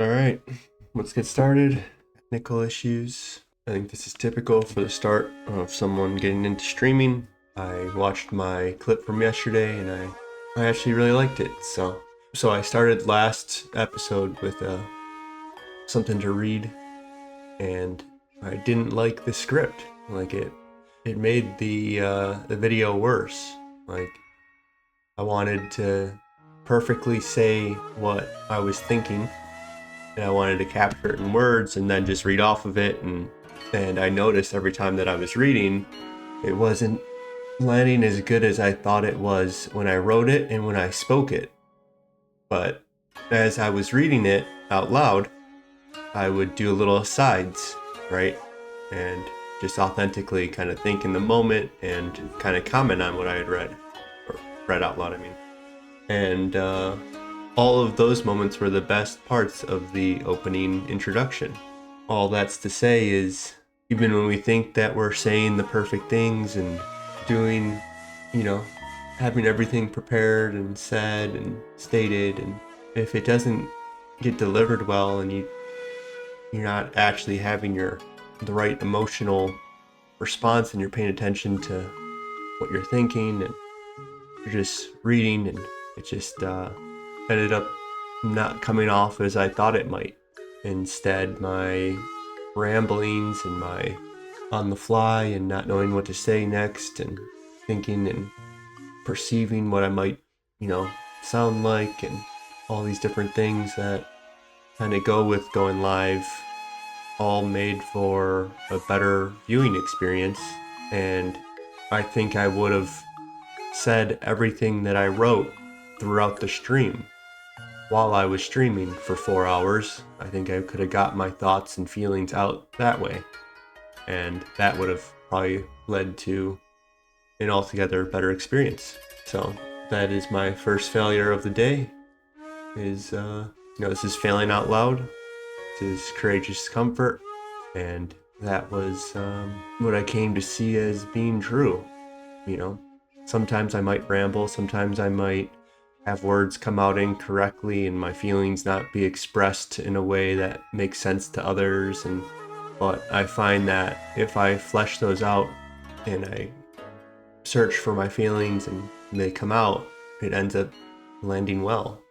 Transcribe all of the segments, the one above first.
All right, let's get started. Technical issues. I think this is typical for the start of someone getting into streaming. I watched my clip from yesterday and I actually really liked it. So I started last episode with something to read, and I didn't like the script. Like it made the video worse. Like I wanted to perfectly say what I was thinking, and I wanted to capture it in words and then just read off of it. And I noticed every time that I was reading, it wasn't landing as good as I thought it was when I wrote it and when I spoke it. But as I was reading it out loud, I would do a little asides, right? And just authentically kind of think in the moment and kind of comment on what I had read, or read out loud, I mean. And all of those moments were the best parts of the opening introduction. All that's to say is, even when we think that we're saying the perfect things and doing, having everything prepared and said and stated, and if it doesn't get delivered well and you're not actually having the right emotional response and you're paying attention to what you're thinking and you're just reading, and it just ended up not coming off as I thought it might. Instead, my ramblings and my on the fly and not knowing what to say next and thinking and perceiving what I might, sound like, and all these different things that kind of go with going live, all made for a better viewing experience. And I think I would have said everything that I wrote throughout the stream while I was streaming for 4 hours. I think I could have got my thoughts and feelings out that way, and that would have probably led to an altogether better experience. So that is my first failure of the day. This is failing out loud. This is Courageous Comfort, and that was what I came to see as being true. Sometimes I might ramble, sometimes I might have words come out incorrectly and my feelings not be expressed in a way that makes sense to others, but I find that if I flesh those out and I search for my feelings and they come out, it ends up landing well.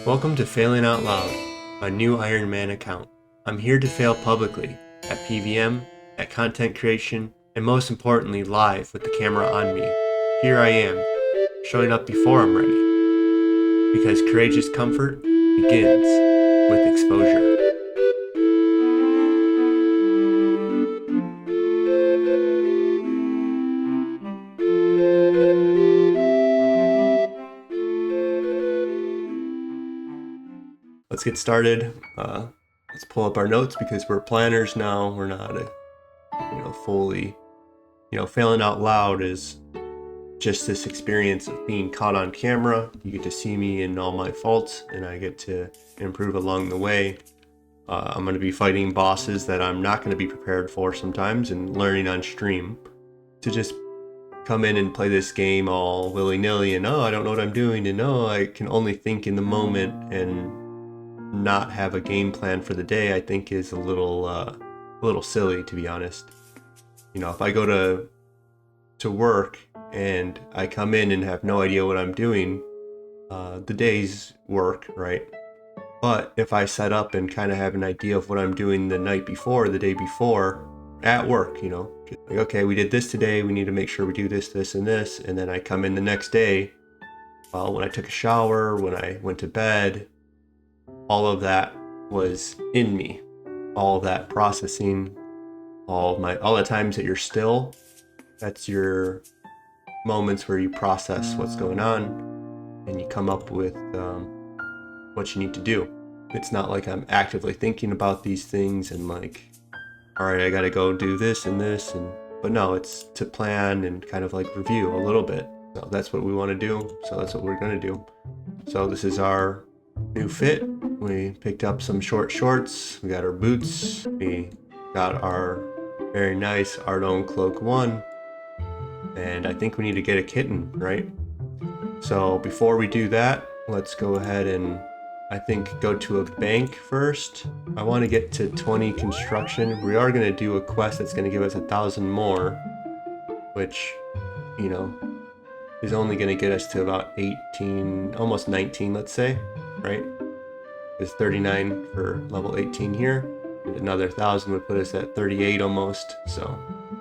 Welcome to Failing Out Loud, my new Iron Man account. I'm here to fail publicly, at PVM, at content creation, and most importantly live with the camera on me. Here I am, showing up before I'm ready. Because Courageous Comfort begins with exposure. Let's get started. Let's pull up our notes because we're planners now. We're not fully, failing out loud is just this experience of being caught on camera. You get to see me in all my faults, and I get to improve along the way. I'm going to be fighting bosses that I'm not going to be prepared for sometimes, and learning on stream to just come in and play this game all willy-nilly and I don't know what I'm doing, and I can only think in the moment and not have a game plan for the day, I think is a little silly, to be honest. If I go to work and I come in and have no idea what I'm doing, the day's work, right? But if I set up and kind of have an idea of what I'm doing the night before, the day before, at work, like, okay, we did this today, we need to make sure we do this, this, and this, and then I come in the next day, when I took a shower, when I went to bed, all of that was in me. All of that processing, all the times that you're still, that's your moments where you process what's going on and you come up with what you need to do. It's not like I'm actively thinking about these things and like, all right, I gotta go do this and this, but no, it's to plan and kind of like review a little bit. So that's what we want to do. So that's what we're gonna do. So this is our new fit. We picked up some short shorts. We got our boots. We got our very nice Ordon Cloak 1. And I think we need to get a kitten, right? So before we do that, let's go ahead and I think go to a bank first. I want to get to 20 construction. We are going to do a quest that's going to give us 1,000 more, which, you know, is only going to get us to about 18, almost 19, let's say, right? It's 39 for level 18 here, and another 1,000 would put us at 38 almost, so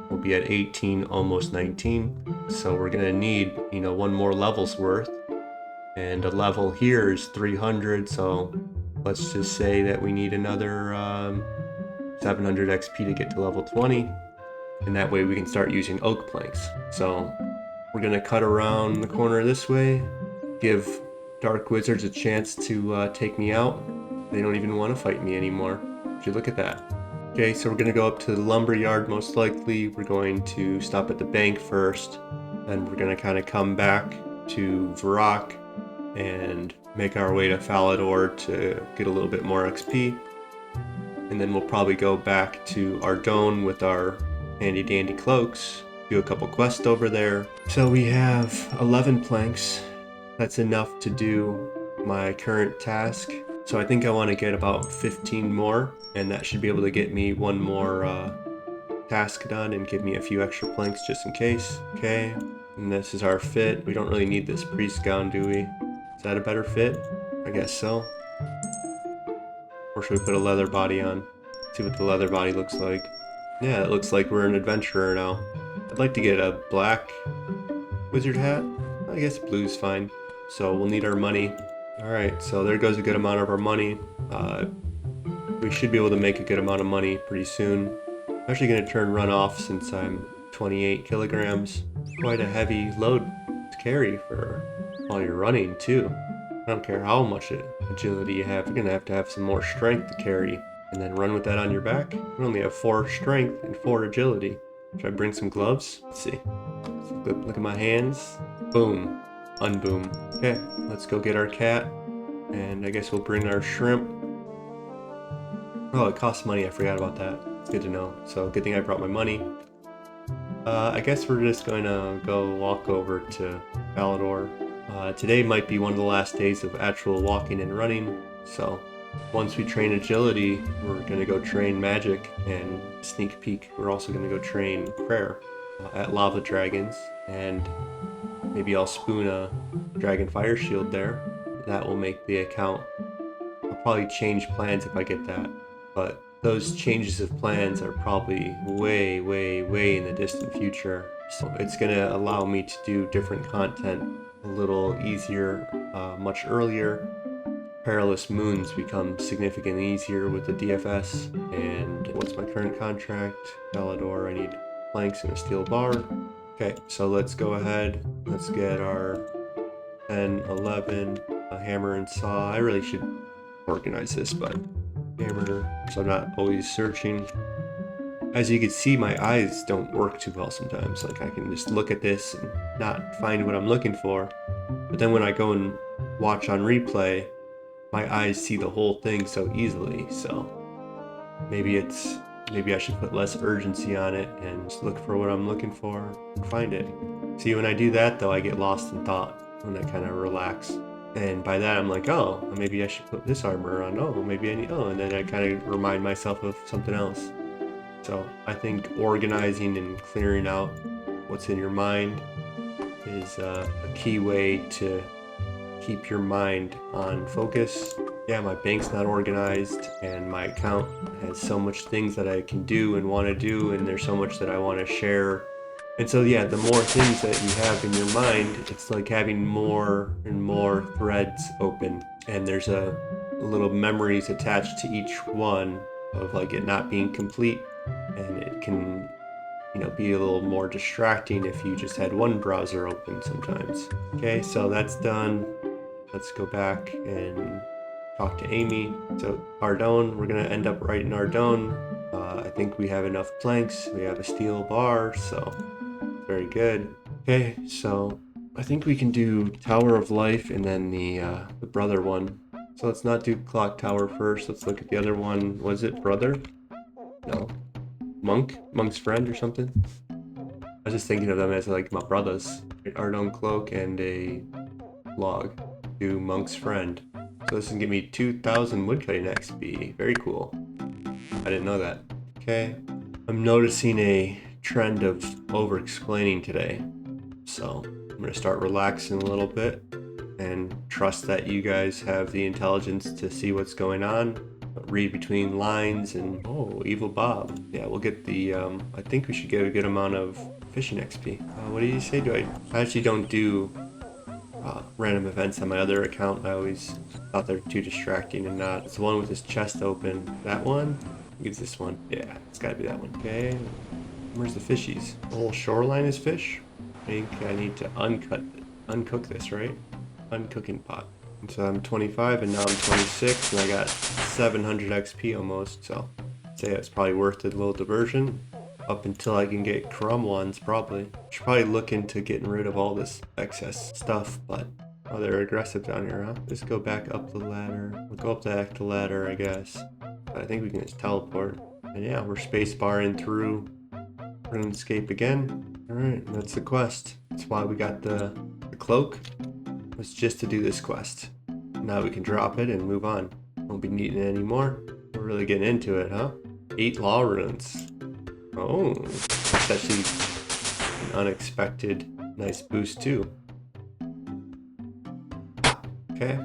we'll be at 18, almost 19. So we're going to need, you know, one more level's worth, and a level here is 300, so let's just say that we need another 700 XP to get to level 20, and that way we can start using oak planks. So we're gonna cut around the corner this way, give dark wizards a chance to take me out. They don't even want to fight me anymore. If you look at that. Okay, so we're gonna go up to the lumber yard most likely. We're going to stop at the bank first, then we're gonna kind of come back to Varrock and make our way to Falador to get a little bit more XP. And then we'll probably go back to Ordon with our handy dandy cloaks, do a couple quests over there. So we have 11 planks. That's enough to do my current task. So I think I want to get about 15 more, and that should be able to get me one more task done and give me a few extra planks just in case. Okay, and this is our fit. We don't really need this priest gown, do we? Is that a better fit? I guess so. Or should we put a leather body on? See what the leather body looks like. Yeah, it looks like we're an adventurer now. I'd like to get a black wizard hat. I guess blue's fine. So we'll need our money. Alright, so there goes a good amount of our money. We should be able to make a good amount of money pretty soon. I'm actually going to turn run off since I'm 28 kilograms. Quite a heavy load to carry for while you're running too. I don't care how much agility you have, you're going to have some more strength to carry. And then run with that on your back. We only have 4 strength and 4 agility. Should I bring some gloves? Let's see. Look at my hands. Boom. Unboom. Okay, let's go get our cat. And I guess we'll bring our shrimp. Oh, it costs money. I forgot about that. It's good to know. So good thing I brought my money. I guess we're just going to go walk over to Falador. Today might be one of the last days of actual walking and running. So once we train agility, we're going to go train magic, and sneak peek, we're also going to go train prayer at Lava Dragons, and maybe I'll spoon a Dragon Fire Shield there. That will make the account. I'll probably change plans if I get that, but those changes of plans are probably way, way, way in the distant future. So it's going to allow me to do different content a little easier, much earlier. Perilous moons become significantly easier with the DFS. And what's my current contract? Falador, I need planks and a steel bar. Okay, so let's go ahead. Let's get our 10, 11, a hammer and saw. I really should organize this, but hammer, so I'm not always searching. As you can see, my eyes don't work too well sometimes. Like, I can just look at this and not find what I'm looking for. But then when I go and watch on replay, my eyes see the whole thing so easily. So maybe I should put less urgency on it and just look for what I'm looking for and find it. See, when I do that though, I get lost in thought when I kind of relax. And by that I'm like, oh, maybe I should put this armor on. Oh, maybe I need, oh, and then I kind of remind myself of something else. So I think organizing and clearing out what's in your mind is a key way to keep your mind on focus. Yeah, my bank's not organized, and my account has so much things that I can do and want to do, and there's so much that I want to share. And so yeah, the more things that you have in your mind, it's like having more and more threads open, and there's a little memories attached to each one of like it not being complete, and it can, you know, be a little more distracting if you just had one browser open sometimes. Okay, so that's done. Let's go back and talk to Amy. So Ordon, we're gonna end up right in Ordon. I think we have enough planks. We have a steel bar, so very good. Okay, so I think we can do Tower of Life and then the brother one. So let's not do Clock Tower first. Let's look at the other one. Was it brother? No. Monk's friend or something? I was just thinking of them as like my brothers. Ordon cloak and a log. Do Monk's friend. So this is gonna give me 2,000 woodcutting XP. Very cool. I didn't know that. Okay. I'm noticing a trend of over-explaining today. So I'm gonna start relaxing a little bit and trust that you guys have the intelligence to see what's going on, read between lines, and oh, Evil Bob. Yeah, we'll get the, I think we should get a good amount of fishing XP. What did you say? I actually don't do random events on my other account. I always thought they're too distracting and not. It's the one with his chest open. That one? I think it's this one. Yeah, it's gotta be that one. Okay, where's the fishies? The whole shoreline is fish? I think I need to uncook this, right? Uncooking pot. And so I'm 25 and now I'm 26 and I got 700 XP almost, so I'd say it's probably worth a little diversion up until I can get crumb ones, probably. Should probably look into getting rid of all this excess stuff, but oh, they're aggressive down here, huh? Just go back up the ladder. We'll go up the ladder, I guess. But I think we can just teleport. And yeah, we're space barring through RuneScape again. Alright, that's the quest. That's why we got the cloak. Was just to do this quest. Now we can drop it and move on. Won't be needing it anymore. We're really getting into it, huh? 8 law runes. Oh, that's actually an unexpected nice boost too. Okay.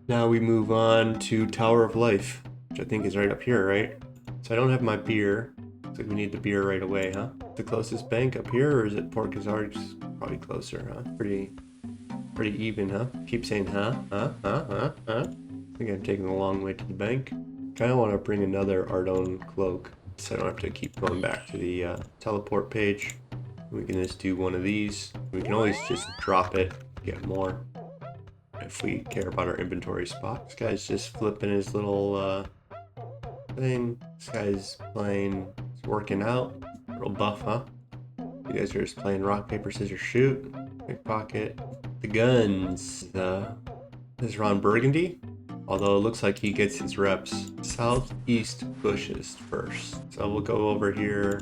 Now we move on to Tower of Life, which I think is right up here, right? So I don't have my beer. Looks like we need the beer right away, huh? The closest bank up here, or is it Port Kazar's? Probably closer, huh? Pretty even, huh? Keep saying, huh? I think I'm taking a long way to the bank. Kind of want to bring another Ordon cloak, so I don't have to keep going back to the teleport page. We can just do one of these. We can always just drop it, get more, if we care about our inventory spot. This guy's just flipping his little thing. This guy's playing, he's working out. Real buff, huh? You guys are just playing rock, paper, scissors, shoot. Pickpocket. The guns. This is Ron Burgundy. Although it looks like he gets his reps southeast bushes first. So we'll go over here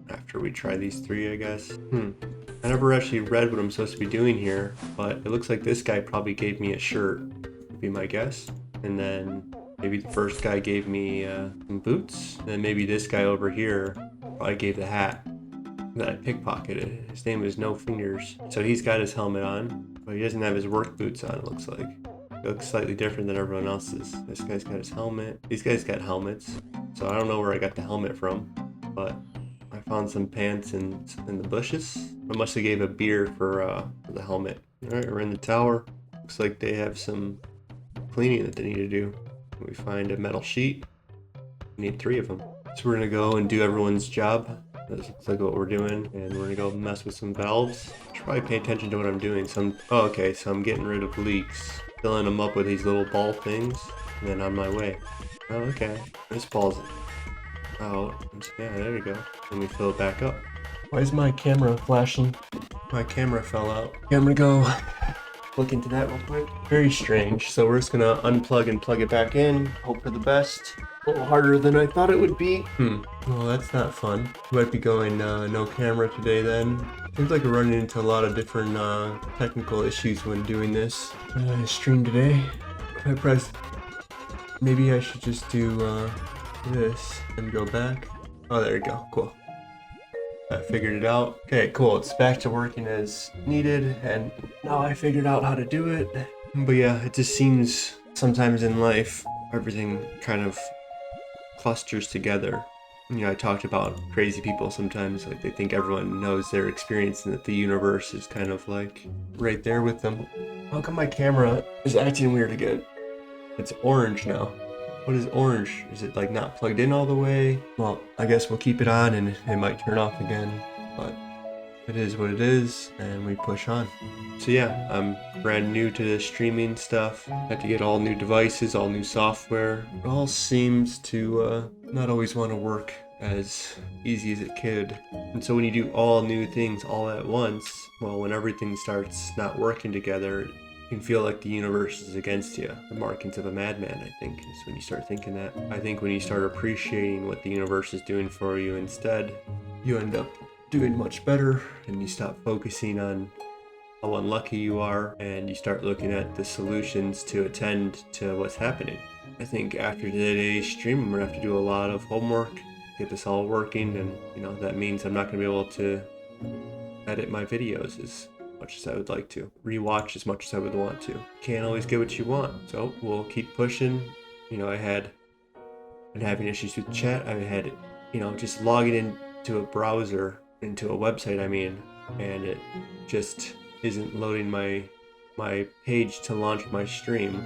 after we try these 3, I guess. I never actually read what I'm supposed to be doing here, but it looks like this guy probably gave me a shirt, would be my guess. And then maybe the first guy gave me some boots. And then maybe this guy over here probably gave the hat that I pickpocketed. His name is No Fingers. So he's got his helmet on, but he doesn't have his work boots on, it looks like. It looks slightly different than everyone else's. This guy's got his helmet. These guys got helmets. So I don't know where I got the helmet from, but I found some pants in the bushes. I must have gave a beer for the helmet. Alright, we're in the tower. Looks like they have some cleaning that they need to do. We find a metal sheet. We need 3 of them. So we're gonna go and do everyone's job. That looks like what we're doing, and we're gonna go mess with some valves. Should probably pay attention to what I'm doing. So I'm getting rid of leaks, filling them up with these little ball things, and then on my way. Oh, okay. This ball's out. Yeah, there we go. And we fill it back up. Why is my camera flashing? My camera fell out. Okay, I'm gonna go look into that real quick. Very strange. So we're just gonna unplug and plug it back in. Hope for the best. A little harder than I thought it would be. Well, that's not fun. Might be going no camera today then. Seems like we're running into a lot of different technical issues when doing this. Stream today. I press. Maybe I should just do this and go back. Oh, there you go. Cool. I figured it out. Okay, cool. It's back to working as needed, and now I figured out how to do it. But yeah, it just seems sometimes in life everything kind of clusters together. You know, I talked about crazy people sometimes, like they think everyone knows their experience and that the universe is kind of like right there with them. How come my camera is acting weird again? It's orange now. What is orange? Is it like not plugged in all the way? Well, I guess we'll keep it on and it might turn off again, but it is what it is and we push on. So yeah, I'm brand new to the streaming stuff. Had to get all new devices, all new software. It all seems to not always want to work as easy as it could. And so when you do all new things all at once, well, when everything starts not working together, it can feel like the universe is against you. The markings of a madman, I think, is when you start thinking that. I think when you start appreciating what the universe is doing for you instead, you end up doing much better and you stop focusing on how unlucky you are, and you start looking at the solutions to attend to what's happening. I think after today's stream, I'm gonna have to do a lot of homework, get this all working, and that means I'm not gonna be able to edit my videos as much as I would like to, rewatch as much as I would want to. Can't always get what you want, so we'll keep pushing. I had been having issues with chat. I had, just logging into a browser, into a website, and it just isn't loading my page to launch my stream,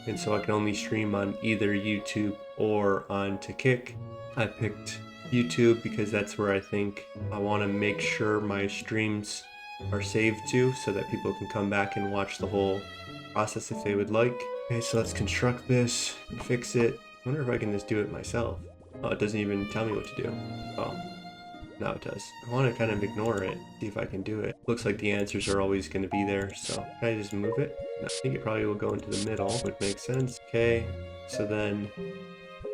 and so I can only stream on either YouTube or onto Kick. I picked YouTube because that's where I think I want to make sure my streams are saved to, so that people can come back and watch the whole process if they would like. Okay, so let's construct this, fix it. I wonder if I can just do it myself. Oh, it doesn't even tell me what to do. Oh, now it does. I want to kind of ignore it, see if I can do it. Looks like the answers are always going to be there, so can I just move it? No, I think it probably will go into the middle, would make sense. Okay, so then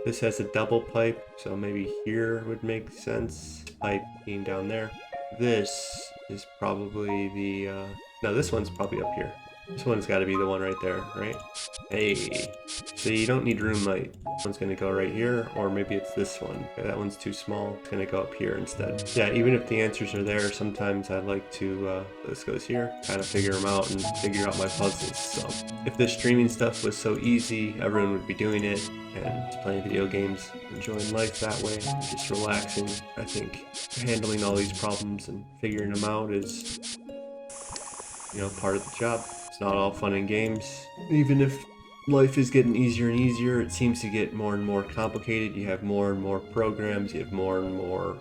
this has a double pipe, so maybe here would make sense. Pipe being down there. This is probably the, no, this one's probably up here. This one's got to be the one right there, right? Hey, so you don't need room light. This one's going to go right here, or maybe it's this one. Okay, that one's too small. It's going to go up here instead. Yeah, even if the answers are there, sometimes I like to, this goes here, kind of figure them out and figure out my puzzles. So if the streaming stuff was so easy, everyone would be doing it and playing video games, enjoying life that way, just relaxing. I think handling all these problems and figuring them out is, part of the job. It's not all fun and games. Even if life is getting easier and easier, it seems to get more and more complicated. You have more and more programs, you have more and more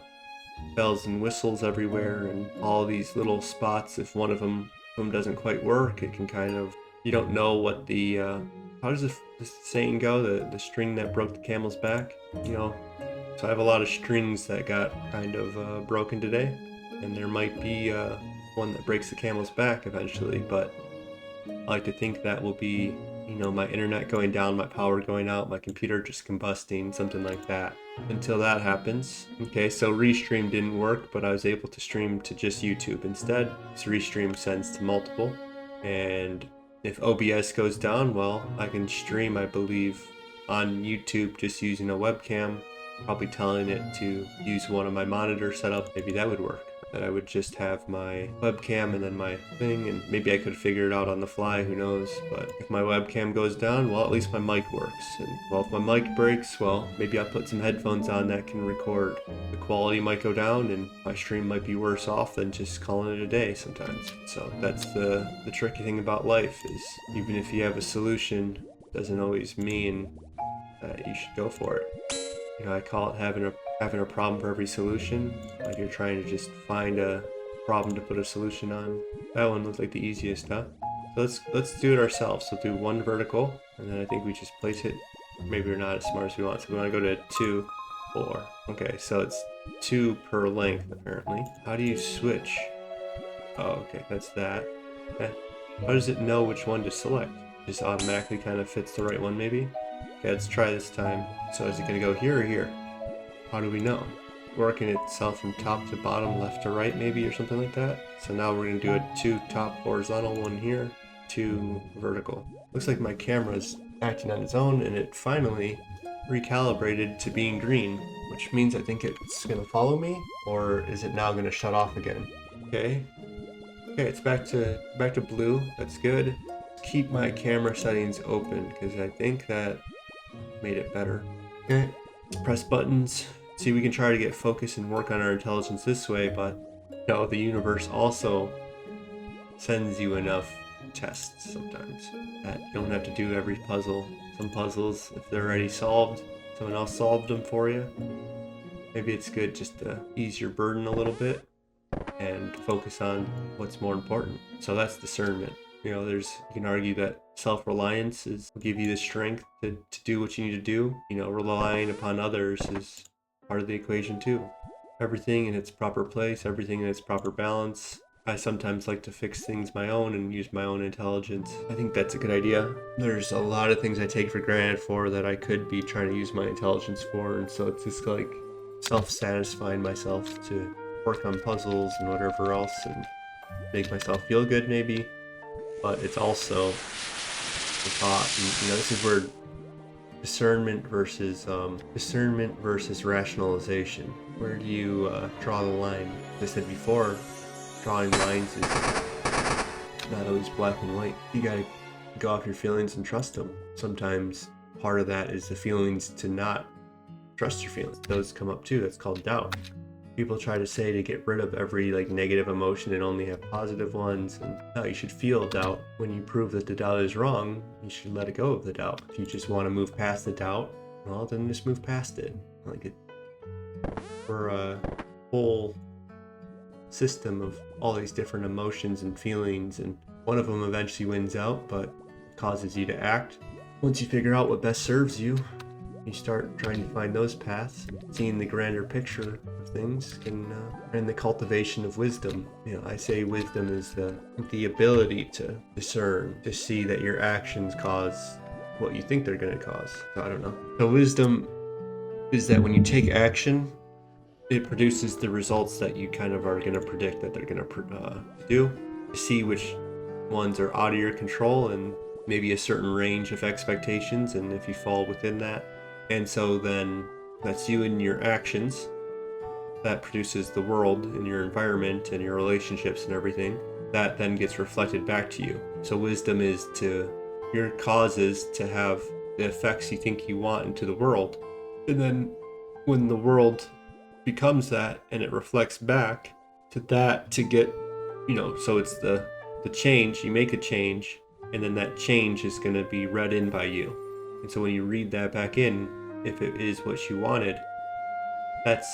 bells and whistles everywhere, and all these little spots, if one of them doesn't quite work, it can kind of, you don't know what the, how does the saying go? The string that broke the camel's back? So I have a lot of strings that got kind of broken today, and there might be one that breaks the camel's back eventually, but I like to think that will be, my internet going down, my power going out, my computer just combusting, something like that. Until that happens. Okay, so restream didn't work, but I was able to stream to just YouTube instead. So restream sends to multiple, and if OBS goes down, well, I can stream, I believe, on YouTube just using a webcam, probably telling it to use one of my monitor setup. Maybe that would work. That I would just have my webcam and then my thing, and maybe I could figure it out on the fly, who knows. But if my webcam goes down, well, at least my mic works. And well, if my mic breaks, well, maybe I'll put some headphones on that can record. The quality might go down and my stream might be worse off than just calling it a day sometimes. So that's the tricky thing about life, is even if you have a solution, it doesn't always mean that you should go for it. I call it having a problem for every solution. Like you're trying to just find a problem to put a solution on. That one looks like the easiest, huh? So let's do it ourselves. So do one vertical, and then I think we just place it. Maybe we're not as smart as we want, so we want to go to 2, 4. Okay, so it's 2 per length apparently. How do you switch? Oh, okay, that's that. Okay. How does it know which one to select? Just automatically kind of fits the right one, maybe? Okay, let's try this time. So is it going to go here or here? How do we know? Working itself from top to bottom, left to right maybe, or something like that. So now we're going to do a 2 top horizontal, 1 here, 2 vertical. Looks like my camera's acting on its own, and it finally recalibrated to being green, which means I think it's going to follow me, or is it now going to shut off again? Okay, it's back to blue. That's good. Keep my camera settings open because I think that made it better. Okay, press buttons. See, we can try to get focus and work on our intelligence this way, but the universe also sends you enough tests sometimes that you don't have to do every puzzle. Some puzzles, if they're already solved, someone else solved them for you. Maybe it's good just to ease your burden a little bit and focus on what's more important. So that's discernment. You can argue that self-reliance will give you the strength to do what you need to do. Relying upon others is part of the equation too. Everything in its proper place, everything in its proper balance. I sometimes like to fix things my own and use my own intelligence. I think that's a good idea. There's a lot of things I take for granted that I could be trying to use my intelligence for, and so it's just like self-satisfying myself to work on puzzles and whatever else, and make myself feel good maybe, but it's also a thought. And, this is where discernment versus rationalization. Where do you draw the line? As I said before, drawing lines is not always black and white. You gotta go off your feelings and trust them. Sometimes part of that is the feelings to not trust your feelings. Those come up too. That's called doubt. People try to say to get rid of every negative emotion and only have positive ones, and no, you should feel doubt. When you prove that the doubt is wrong, you should let it go of the doubt. If you just want to move past the doubt, well, then just move past it. For a whole system of all these different emotions and feelings, and one of them eventually wins out, but causes you to act. Once you figure out what best serves you, you start trying to find those paths, seeing the grander picture of things, and the cultivation of wisdom. I say wisdom is the ability to discern, to see that your actions cause what you think they're going to cause. So I don't know. So wisdom is that when you take action, it produces the results that you kind of are going to predict that they're going to do. To see which ones are out of your control and maybe a certain range of expectations, and if you fall within that. And so then that's you and your actions. That produces the world and your environment and your relationships and everything. That then gets reflected back to you. So wisdom is your causes to have the effects you think you want into the world. And then when the world becomes that and it reflects back to that to get, so it's the change, you make a change, and then that change is going to be read in by you. And so when you read that back in, if it is what you wanted, that's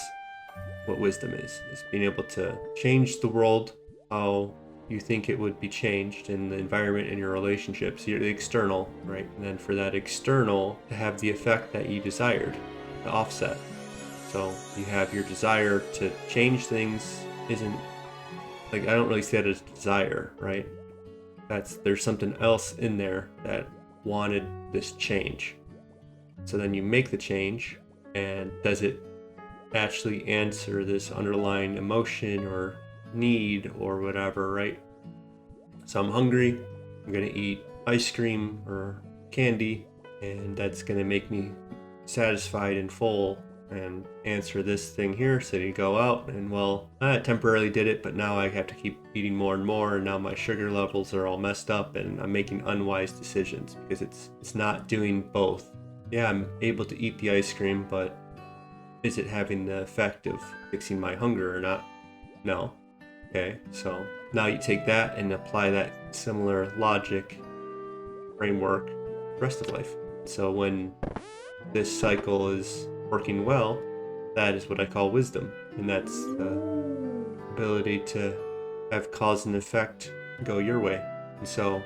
what wisdom is being able to change the world how you think it would be changed in the environment and your relationships, the external, right? And then for that external to have the effect that you desired, the offset. So you have your desire to change things isn't, I don't really see that as desire, right? There's something else in there that wanted this change. So then you make the change, and does it actually answer this underlying emotion or need or whatever, right? So I'm hungry, I'm gonna eat ice cream or candy, and that's gonna make me satisfied and full and answer this thing here. So you go out and, well, I temporarily did it, but now I have to keep eating more and more, and now my sugar levels are all messed up and I'm making unwise decisions because it's not doing both. Yeah, I'm able to eat the ice cream, but is it having the effect of fixing my hunger or not? No. Okay, so now you take that and apply that similar logic framework the rest of life. So when this cycle is working well, that is what I call wisdom, and that's the ability to have cause and effect go your way. And so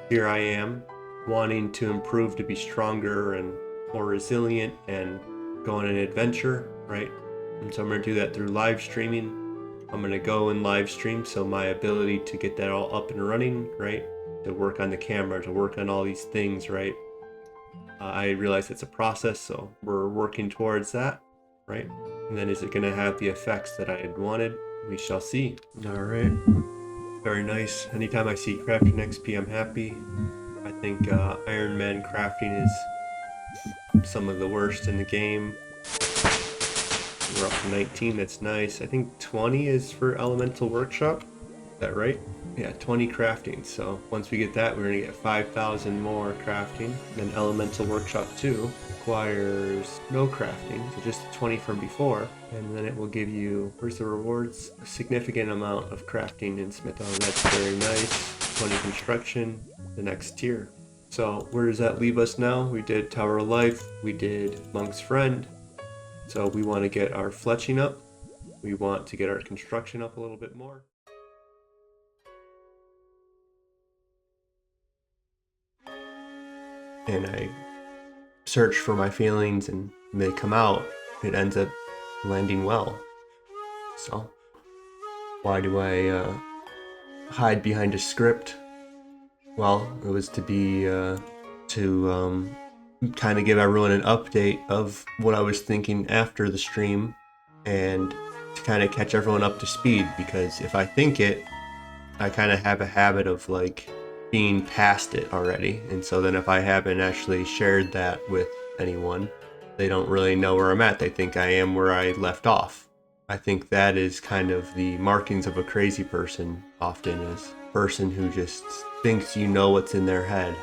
here I am wanting to improve, to be stronger and more resilient and go on an adventure, right? And so I'm going to do that through live streaming. I'm going to go and live stream, so my ability to get that all up and running, right? To work on the camera, to work on all these things, right? I realize it's a process, so we're working towards that, right? And then is it going to have the effects that I had wanted? We shall see. All right. Very nice. Anytime I see crafting XP, I'm happy. I think Iron Man crafting is some of the worst in the game. We're up to 19, that's nice. I think 20 is for Elemental Workshop. Is that right? Yeah, 20 crafting. So once we get that, we're gonna get 5,000 more crafting. Then Elemental Workshop 2 requires no crafting, so just 20 from before. And then it will give you, where's the rewards? A significant amount of crafting in Smith. Oh, that's very nice. 20 construction, the next tier. So where does that leave us now? We did Tower of Life, we did Monk's Friend. So we want to get our fletching up. We want to get our construction up a little bit more. And I search for my feelings, and when they come out, it ends up landing well. So why do I hide behind a script? Well, it was to be to kind of give everyone an update of what I was thinking after the stream, and to kind of catch everyone up to speed, because if I think it, I kind of have a habit of like being past it already. And so then if I haven't actually shared that with anyone, they don't really know where I'm at. They think I am where I left off. I think that is kind of the markings of a crazy person often, is a person who just thinks you know what's in their head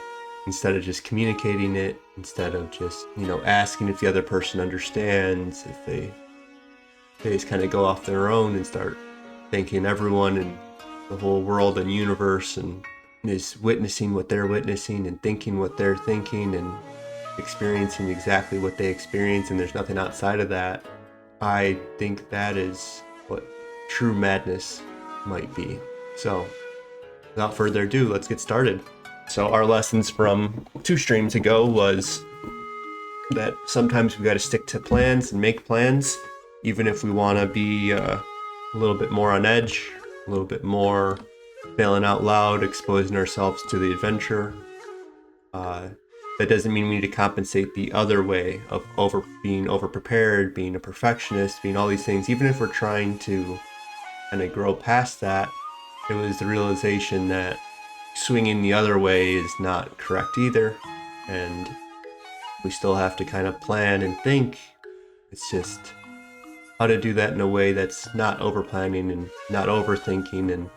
instead of just communicating it, instead of just, asking if the other person understands, if they just kind of go off their own and start thinking everyone and the whole world and universe and is witnessing what they're witnessing and thinking what they're thinking and experiencing exactly what they experience, and there's nothing outside of that. I think that is what true madness might be. So without further ado, let's get started. So our lessons from 2 streams ago was that sometimes we got to stick to plans and make plans, even if we want to be a little bit more on edge, a little bit more failing out loud, exposing ourselves to the adventure. That doesn't mean we need to compensate the other way of being over-prepared, being a perfectionist, being all these things. Even if we're trying to kind of grow past that, it was the realization that swinging the other way is not correct either. And we still have to kind of plan and think. It's just how to do that in a way that's not over-planning and not overthinking and,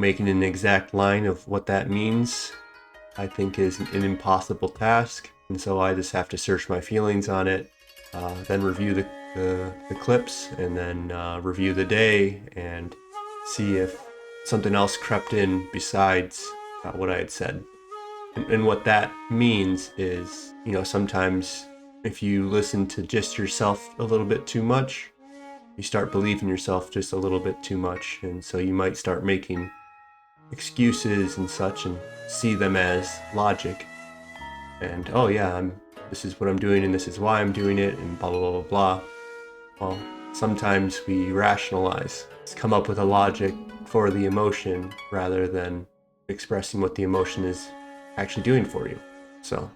making an exact line of what that means, I think is an impossible task. And so I just have to search my feelings on it, then review the clips, and then review the day and see if something else crept in besides what I had said. And what that means is, sometimes if you listen to just yourself a little bit too much, you start believing yourself just a little bit too much. And so you might start making excuses and such and see them as logic. And, oh yeah, this is what I'm doing and this is why I'm doing it and blah, blah, blah, blah, blah. Well, sometimes we rationalize. Let's come up with a logic for the emotion rather than expressing what the emotion is actually doing for you. So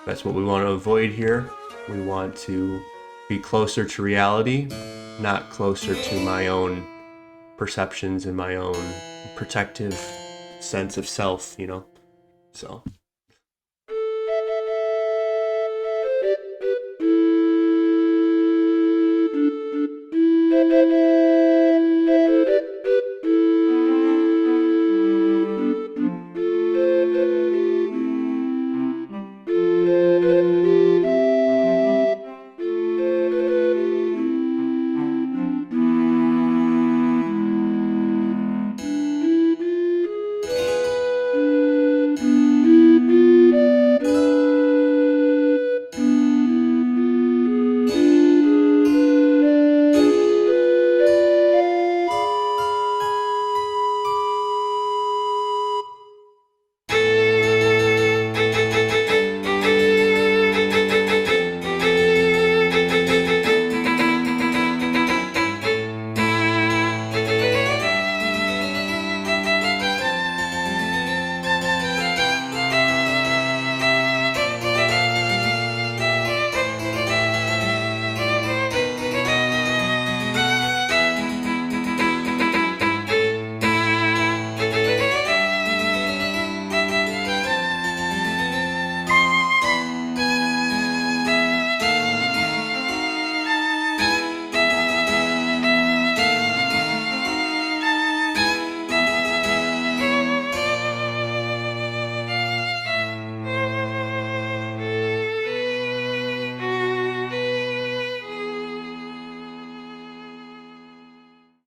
that's what we want to avoid here. We want to be closer to reality, not closer to my own perceptions and my own protective sense of self, So